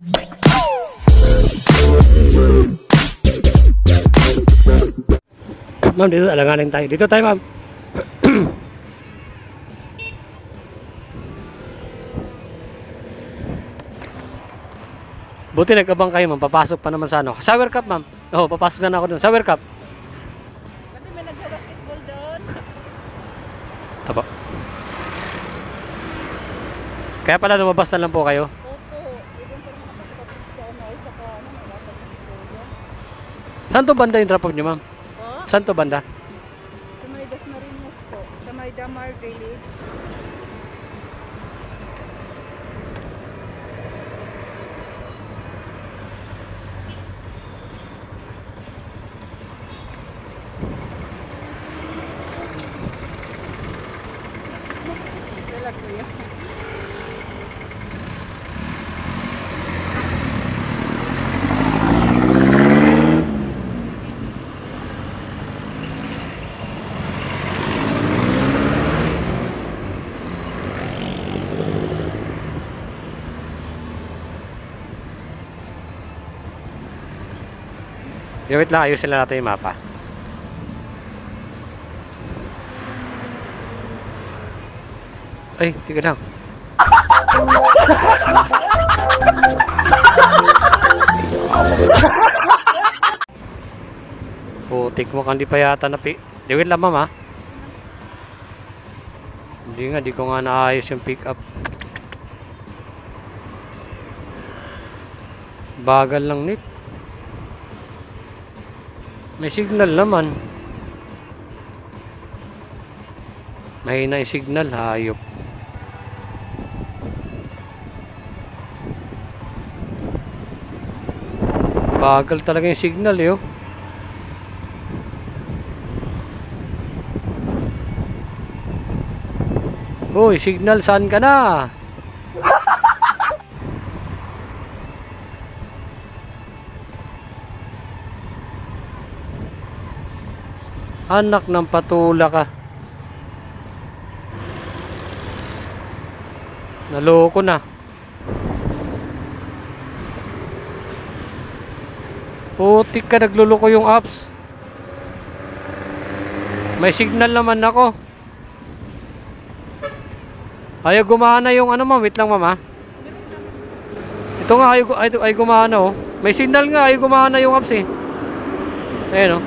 Ma'am, dito alanganin tayo. Dito tayo, ma'am. Buti nagkabang kayo, ma'am. Papasok pa naman sa ano. Shower cup, ma'am. Oo, papasok na ako dun. Shower cup. Kasi may nagba-basketball doon. Tapa. Kaya pala lumabas na lang po kayo. Opo. Ibon pa rin nakasakot sa ano. Ay, saka ano. Nagba-basketball. Saan to banda yung drop-off nyo, ma'am? Po? Saan to banda? Sa may Dasmariñas po. Sa may Damar Village. Relax mo yan. Wait lang, ayusin lang natin yung mapa. Ay, tiga lang. Putik mo kang di pa yata wait lang, ma'am, ha? Hindi nga, di ko nga naayos yung pick up. Bagal lang, Nick. May signal naman. Mahina yung signal, hayop. Bagal talaga yung signal, yo. Uy, signal, saan ka na? Anak ng patula ka. Naloko na. Putik ka, nagluloko yung apps. May signal naman ako. Ayaw gumana yung ano, ma'am. Wait lang, ma'am, ha? Ito nga, ay gumana, oh. May signal nga, ayaw gumana yung apps, eh. Ayan, oh.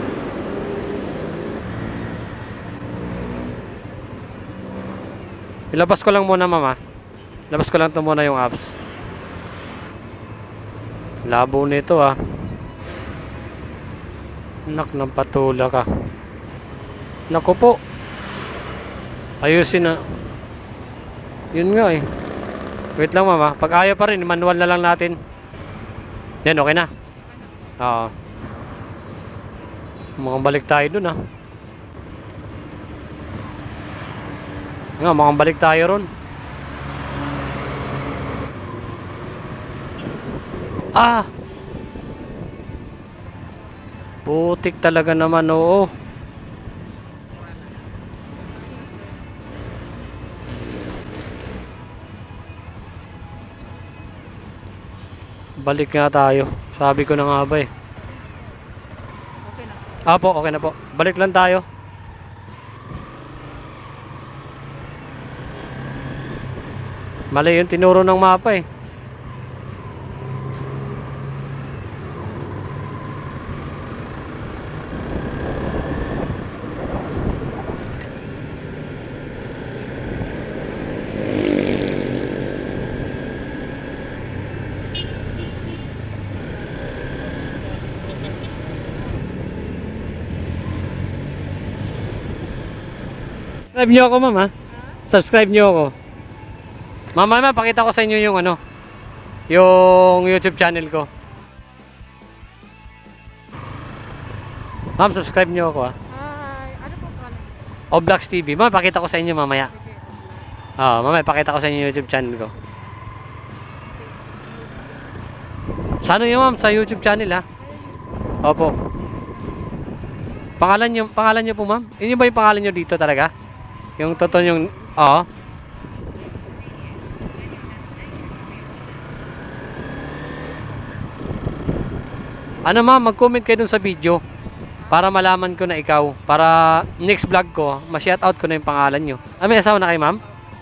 Ilabas ko lang muna, mama. Labas ko lang ito muna yung apps. Labo nito, ah. Anak ng patula ka. Naku po. Ayusin na. Yun nga, eh. Wait lang, mama. Pag ayaw pa rin, manual na lang natin. Yan, okay na. Oo. Mukhang balik tayo dun, ah. Nga, mukhang balik tayo ron. Ah! Putik talaga naman, oo. Balik nga tayo. Sabi ko na nga ba, eh. Okay na. Apo, okay na po. Balik lang tayo. Mali yung tinuro ng mapa, eh. Subscribe nyo ako, ma'am, ha? Subscribe nyo ako. Mama, pakita ko sa inyo yung ano, yung YouTube channel ko. Ma'am, subscribe nyo ako, ha? Hi. Ano po pala? Oblax TV. Ma'am, pakita ko sa inyo mamaya. Sige. Mamaya pakita ko sa inyo yung YouTube channel ko. Sa ano yun, ma'am? Sa YouTube channel, ha? Opo. Pangalan nyo po, ma'am? Yun ba yung pangalan nyo dito talaga? Yung totoo yung... Oo. Ano ma'am, mag-comment kayo dun sa video para malaman ko na ikaw. Para next vlog ko, ma-shoutout ko na yung pangalan nyo. Ah, may asawa na kayo ma'am?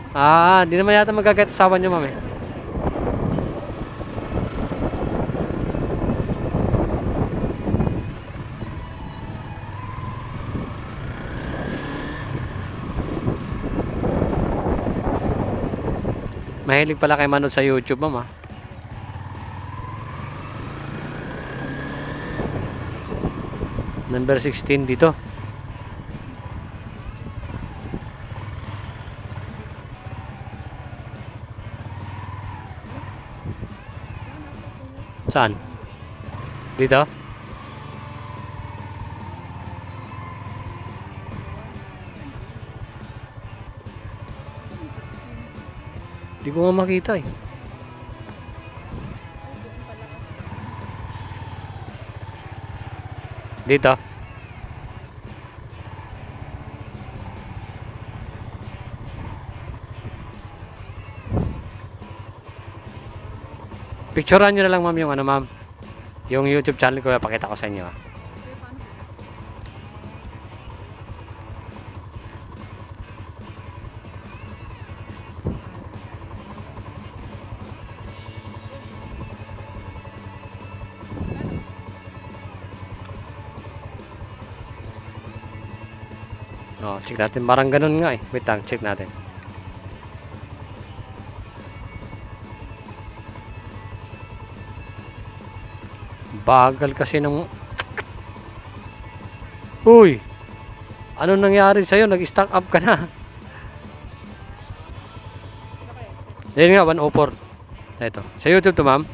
Ah, di naman yata magagayat asawa nyo ma'am eh. Mahilig pala kayo manood sa YouTube ma'am ah. Number 16 dito. Saan? Dito? Di ko nga makita eh. Dito? Picturean nyo na lang ma'am yung ano ma'am. Yung YouTube channel ko, pakita ko sa inyo. Ah. Oh, check natin. Parang ganun nga eh. Wait lang, check natin. Bagal kasi ng... Uy! Ano nangyari sa'yo? Nag-stack up ka na. Yan nga, 104. Ito. Sa YouTube to, ma'am.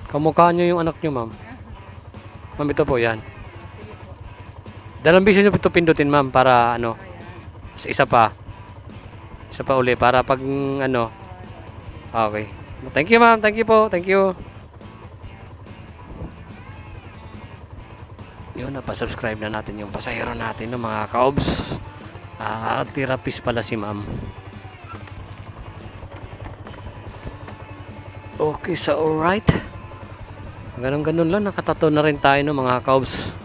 Kamukha nyo yung anak nyo, ma'am. Ma'am, ito po, yan. Dalawang bisis nyo ito pindutin, ma'am, para ano. Isa pa. Isa pa uli, para pag ano. Okay. Thank you, ma'am. Thank you po. Thank you. Yun, napasubscribe na natin yung pasahero natin ng mga kaobs. Therapist pala si ma'am. Okay, so alright. Ganun-ganun lang. Nakatato na rin tayo ng mga kaobs.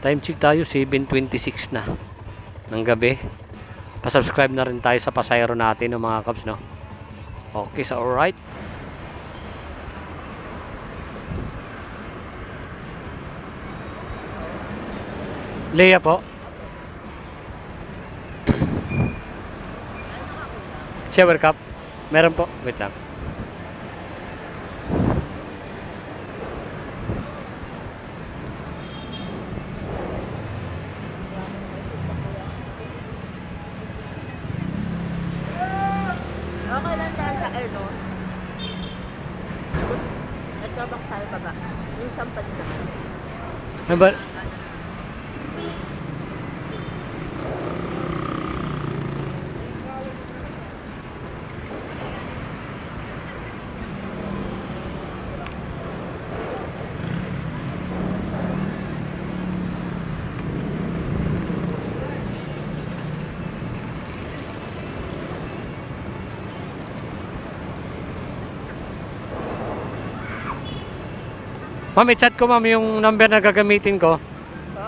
Time check tayo, 7:26 na ng gabi. Pa-subscribe na rin tayo sa pasahero natin ng mga kaobs, no? Okay, so alright. Leia po. Shower cup. Meron po. Wait lang. Okay lang daan sa ano. Nagkabang tayo baba. Yung sampad na. Ano ba? Ma'am, i-chat ko ma'am yung number na gagamitin ko.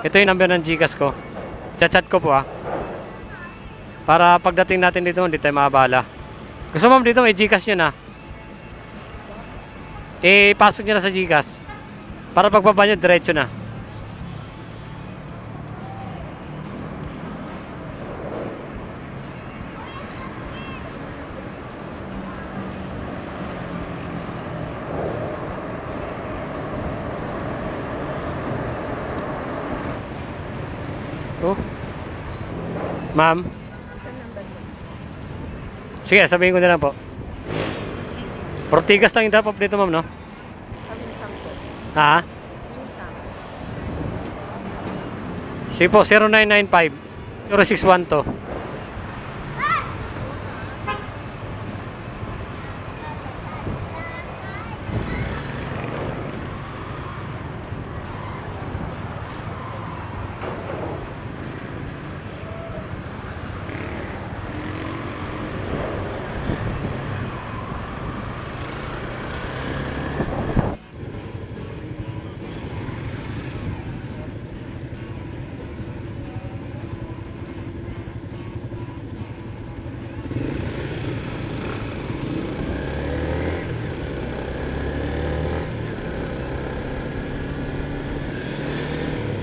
Ito yung number ng Gcash ko. Chat ko po ah. Para pagdating natin dito, hindi tayo maabala. Gusto ma'am dito, may Gcash nyo na. Pasok nyo na sa Gcash. Para pagbaba nyo, diretso na. Oh. Ma'am. Sige, sabihin ko na lang po. Ortigas lang yung drop off dito, ma'am, no? Kaminsang po. Ha? Kaminsang. Sige po, 0995 0612.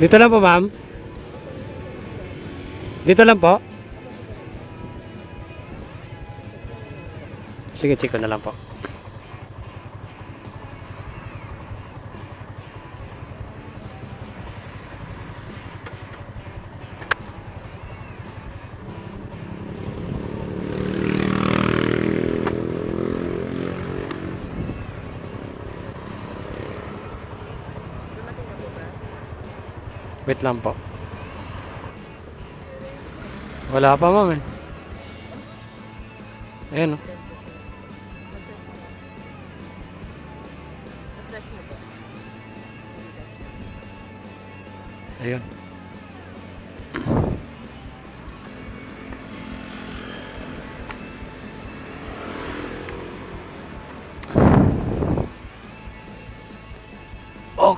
Dito lang po, ma'am. Dito lang po. Sige, check ko na lang po. Wait lang po. Wala pa, ma'am eh. Ayan, oh. Ayun.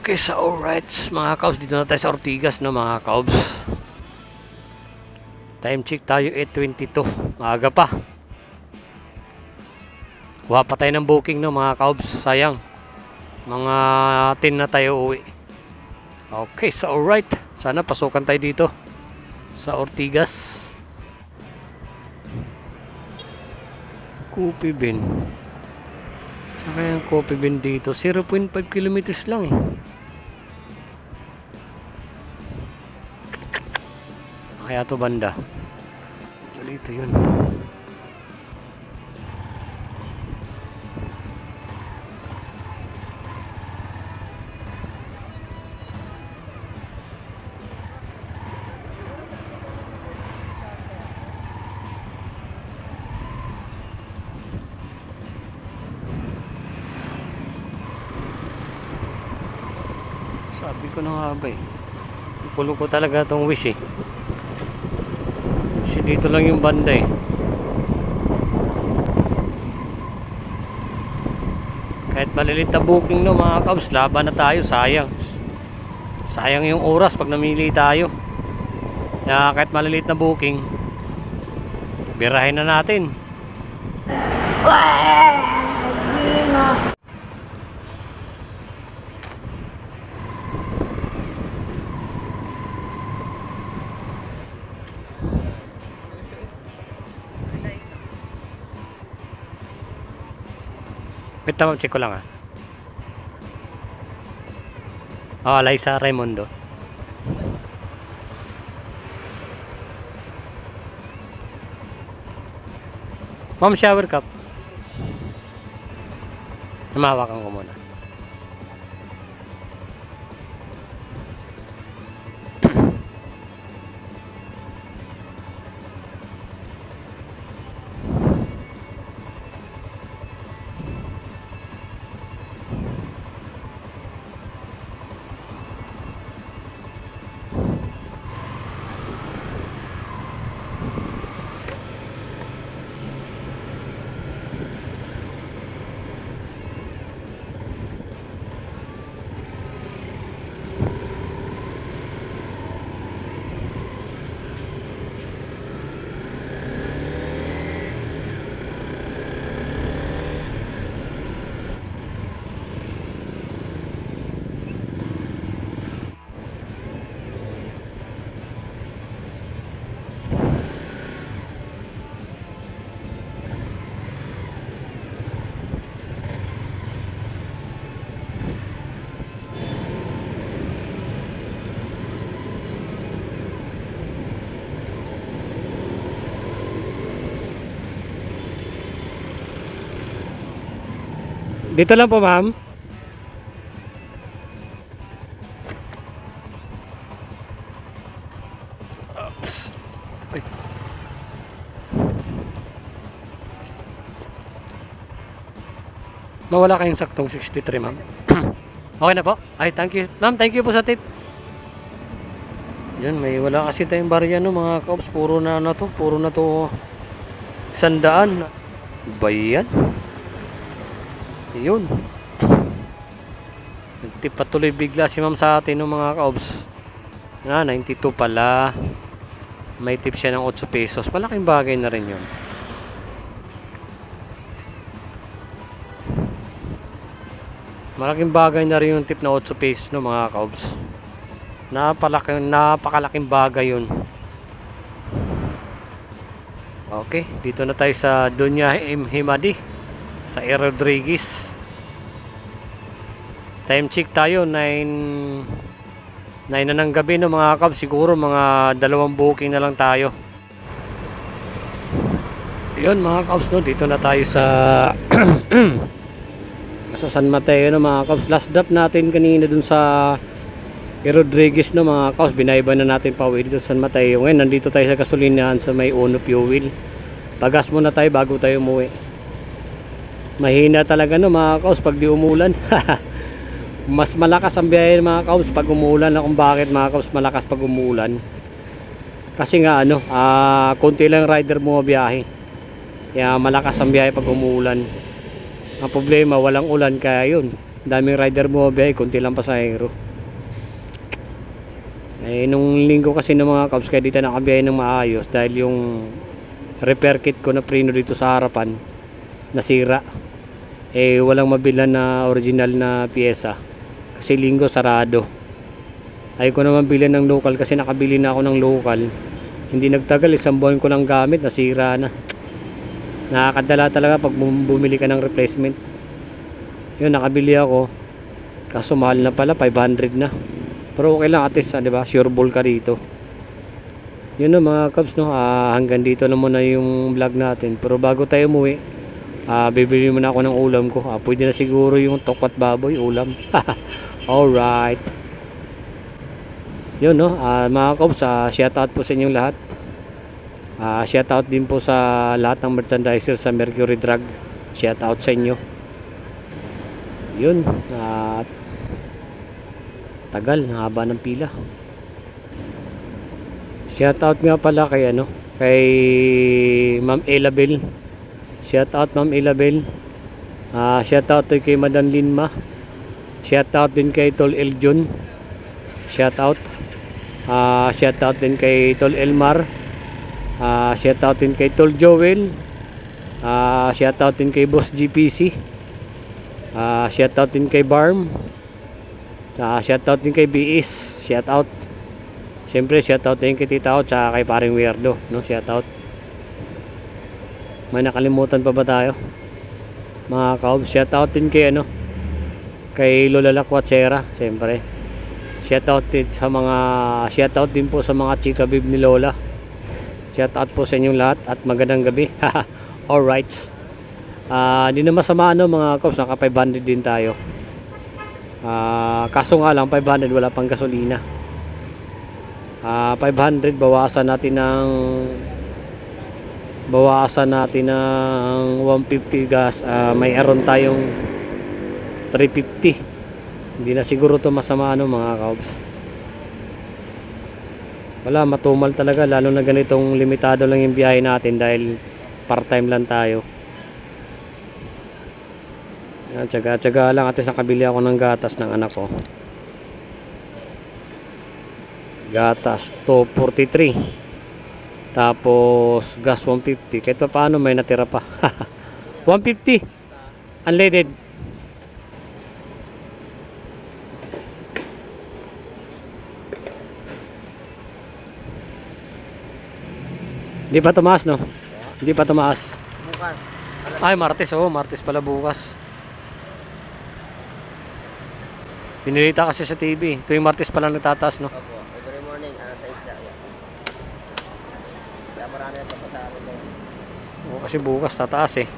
Okay, so alright mga kaobs, dito na tayo sa Ortigas no mga kaobs. Time check tayo 8:22, maaga pa. Kuha pa tayo ng booking no mga kaobs, sayang. Mga 10 na tayo uwi. Okay, so alright, sana pasukan tayo dito sa Ortigas. Coffee Bean. Saan kaya yung Coffee Bean dito? 0.5 kilometers lang eh. Kaya to banda. Dito yun. Sabi ko na nga ba eh. Pulo ko talaga itong wish eh. Kasi dito lang yung banda eh. Kahit malilit na booking no mga kabs, laban na tayo, sayang. Sayang yung oras pag namili tayo. Kaya kahit malilit na booking, birahin na natin. Wait na, check ko lang ah. Oh, Liza Raimundo. Ma'am, shower cup. Namahawakan ko muna. Dito lang po, ma'am. Oops. Ay. Mawala kayong saktong 63, ma'am. Okay na po? Ay, thank you. Ma'am, thank you po sa tip. Yan, may wala kasi tayong barya no, mga kaops. Puro na to. Puro na to 100. Bayan. Yun. Nagtip patuloy bigla si ma'am sa atin no, mga kaobs. 92 pala. May tip siya ng 8 pesos. Malaking bagay na rin yun. Malaking bagay na rin yung tip na 8 pesos no, mga kaobs. Napakalaking bagay yun. Okay, dito na tayo sa Dunya Himadi sa A. Rodriguez. Time check tayo 9 na ng gabi no mga kabs. Siguro mga 2 booking na lang tayo. Yun mga kabs no, dito na tayo sa sa San Mateo no mga kabs. Last drop natin kanina dun sa A. Rodriguez no mga kabs. Binayba na natin pa uwi dito sa San Mateo. Ngayon nandito tayo sa gasolinahan sa may Uno Fuel. Pagas muna tayo bago tayo umuwi. Mahina talaga no mga kabs pag di umulan. Mas malakas ang biyahe mga kabs pag umulan. Kung bakit mga kabs malakas pag umulan? Kasi nga ano, konti lang rider bumabiyahe. Kaya malakas ang biyahe pag umulan. Ang problema walang ulan kaya yun. Daming rider bumabiyahe, konti lang pasahero. Eh nung linggo kasi ng mga kabs kaya dito nakabiyahe ng maayos dahil yung repair kit ko na preno dito sa harapan nasira. Eh walang mabilan na original na piyesa. Kasi linggo sarado. Ayaw ko naman bilhin ng local kasi nakabili na ako ng local. Hindi nagtagal, 1 buwan ko lang gamit, nasira na. Nakakadala talaga pag bumili ka ng replacement. Yun, nakabili ako. Kaso mahal na pala, 500 na. Pero okay lang at least, di ba? Sure ball ka dito. Yun no mga kabs no. Hanggang dito na muna yung vlog natin. Pero bago tayo umuwi, bibili muna ako ng ulam ko. Pwede na siguro yung tokwat baboy ulam. Alright. Yun no, mga kabs, shoutout po sa inyong lahat. Shoutout din po sa lahat ng merchandiser sa Mercury Drug. Shoutout sa inyo. Yun, tagal, haba ng pila. Shoutout nga pala kay ano, kay Ma'am Elabel. Shoutout Ma'am Elabel. Shoutout kay Madam Linma. Shoutout din kay Tol Eljon. Shoutout. Shoutout din kay Tol Elmar. Shoutout din kay Tol Joel. Shoutout din kay Boss GPC. Shoutout din kay Barm. Shoutout din kay BS. Shoutout. Siyempre shoutout din kay Tita Out tsaka kay Paring Weirdo, no? Shoutout. May nakalimutan pa ba tayo? Mga kaob, shoutout din kay ano? Kay Lola Lakwachera, siyempre. Shoutout din po sa mga chika bib ni Lola. Shoutout po sa inyong lahat at magandang gabi. Alright. Di na masama ano mga kaob, naka 500 din tayo. Kaso nga lang 500 wala pang gasolina. 500 bawasan natin ng 150 gas. May aron tayong 350. Hindi na siguro to masama ano mga kaobs. Wala, matumal talaga lalo na ganitong limitado lang yung biyahe natin dahil part time lang tayo. Tsaga lang at least nakabili ako ng gatas ng anak ko. Gatas 243. Tapos gas 150. Kahit pa paano may natira pa. 150 unleaded. Hindi pa tumaas no? Hindi pa tumaas. Bukas. Ay Martes, Martes pala bukas. Pinilita kasi sa TV. Tuwing Martes pala nagtataas no? Opo. Every morning, sa isa. Kaya marami na papasahan doon. Kasi bukas tataas eh.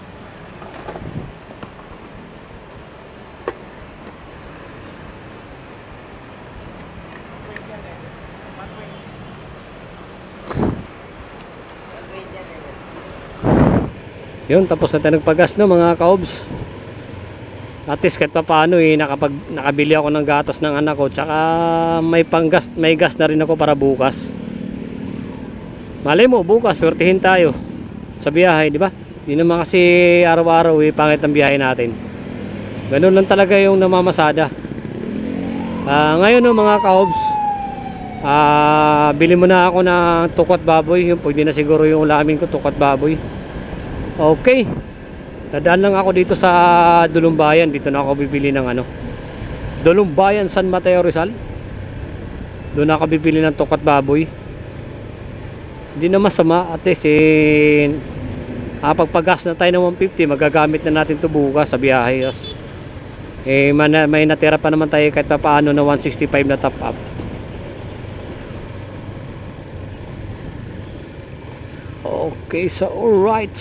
Yun, tapos na tayo nagpagas no mga kaobs. At least kahit pa paano nakabili ako ng gatas ng anak ko. Tsaka may gas na rin ako para bukas. Malay mo bukas swertihin tayo sa biyahe, di ba? Di naman kasi araw-araw pangit ang biyahe natin. Ganun lang talaga yung namamasada. Ngayon no mga kaobs, bili mo na ako ng tukwat baboy. Yung pwede na siguro yung ulamin ko, tukwat baboy. Okay. Dadaan lang ako dito sa Dulumbayan. Dito na ako bibili ng Dulumbayan, San Mateo, Rizal. Doon ako bibili ng tukat baboy. Hindi na masama at least pagpagas na tayo ng 150, magagamit na natin to bukas sa biyahe. May natira pa naman tayo kahit pa paano na 165 na top up. Okay, so alright.